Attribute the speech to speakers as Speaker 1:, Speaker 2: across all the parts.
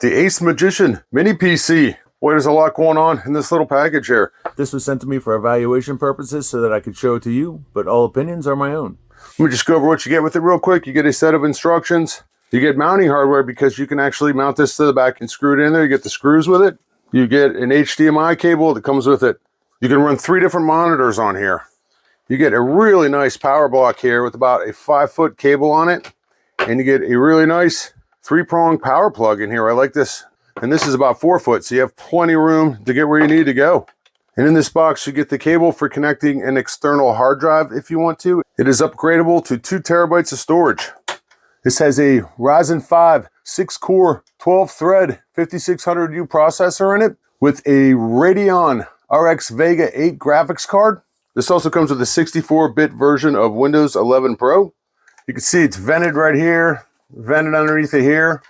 Speaker 1: The ACEMAGICIAN mini PC. Boy, there's a lot going on in this little package here. This was sent to me for evaluation purposes so that I could show it to you, but all opinions are my own. Let me just go over what you get with it real quick. You get a set of instructions. You get mounting hardware because you can actually mount this to the back and screw it in there. You get the screws with it. You get an HDMI cable that comes with it. You can run 3 different monitors on here. You get a really nice power block here with about a 5-foot cable on it. And you get a really nice 3-prong power plug in here. I like this. And this is about 4 foot, so you have plenty of room to get where you need to go. And in this box, you get the cable for connecting an external hard drive if you want to. It is upgradable to 2 terabytes of storage. This has a Ryzen 5 6-core 12-thread 5600U processor in it with a Radeon RX Vega 8 graphics card. This also comes with a 64-bit version of Windows 11 Pro. You can see it's vented right here, vented underneath it here,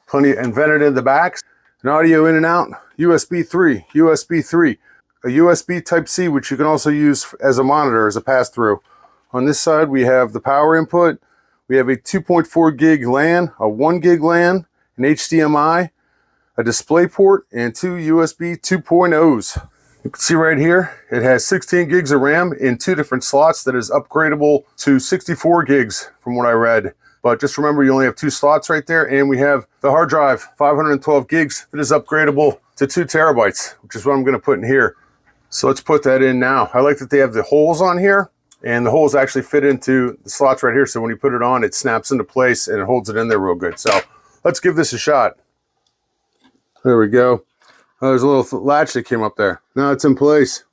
Speaker 1: plenty, and vented in the back. An audio in and out, USB 3, USB 3, a USB Type-C, which you can also use as a monitor, as a pass-through. On this side, we have the power input. We have a 2.4 gig LAN, a 1 gig LAN, an HDMI, a display port, and 2 USB 2.0s. You can see right here, it has 16 gigs of RAM in 2 different slots that is upgradable to 64 gigs from what I read. But just remember, you only have 2 slots right there, and we have the hard drive, 512 gigs, that is upgradable to 2 terabytes, which is what I'm going to put in here. So let's put that in now. I like that they have the holes on here, and the holes actually fit into the slots right here. So when you put it on, it snaps into place and it holds it in there real good. So let's give this a shot. There we go. Oh, there's a little latch that came up there. Now it's in place.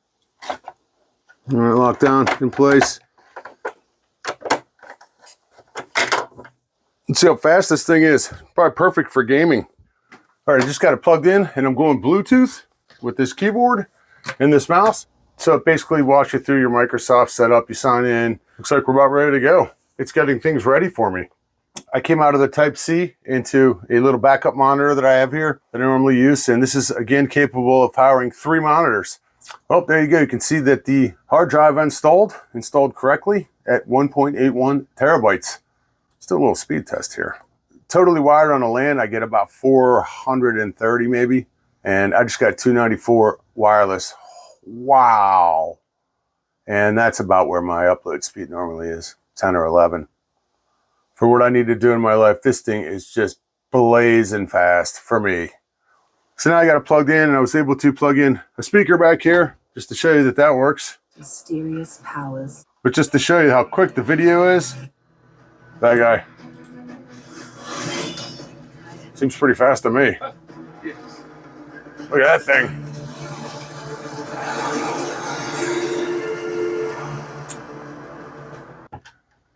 Speaker 1: All right, locked down, in place. Let's see how fast this thing is. Probably perfect for gaming. All right, I just got it plugged in, and I'm going Bluetooth with this keyboard and this mouse. So it basically walks you through your Microsoft setup. You sign in. Looks like we're about ready to go. It's getting things ready for me. I came out of the Type-C into a little backup monitor that I have here that I normally use. And this is, again, capable of powering 3 monitors. Oh, there you go. You can see that the hard drive installed correctly at 1.81 terabytes. Still a little speed test here. Totally wired on a LAN, I get about 430 maybe. And I just got 294 wireless. Wow. And that's about where my upload speed normally is, 10 or 11. For what I need to do in my life, this thing is just blazing fast for me. So now I got it plugged in, and I was able to plug in a speaker back here just to show you that that works.
Speaker 2: Mysterious powers.
Speaker 1: But just to show you how quick the video is, that guy seems pretty fast to me. Look at that thing.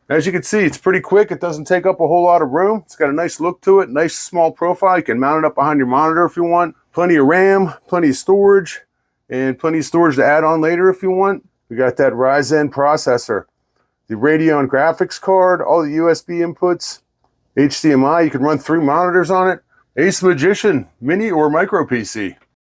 Speaker 1: As you can see, it's pretty quick. It doesn't take up a whole lot of room. It's got a nice look to it, nice small profile. You can mount it up behind your monitor if you want. Plenty of RAM, plenty of storage, and plenty of storage to add on later if you want. We got that Ryzen processor, the Radeon graphics card, all the USB inputs, HDMI. You can run 3 monitors on it. ACEMAGICIAN mini or micro PC.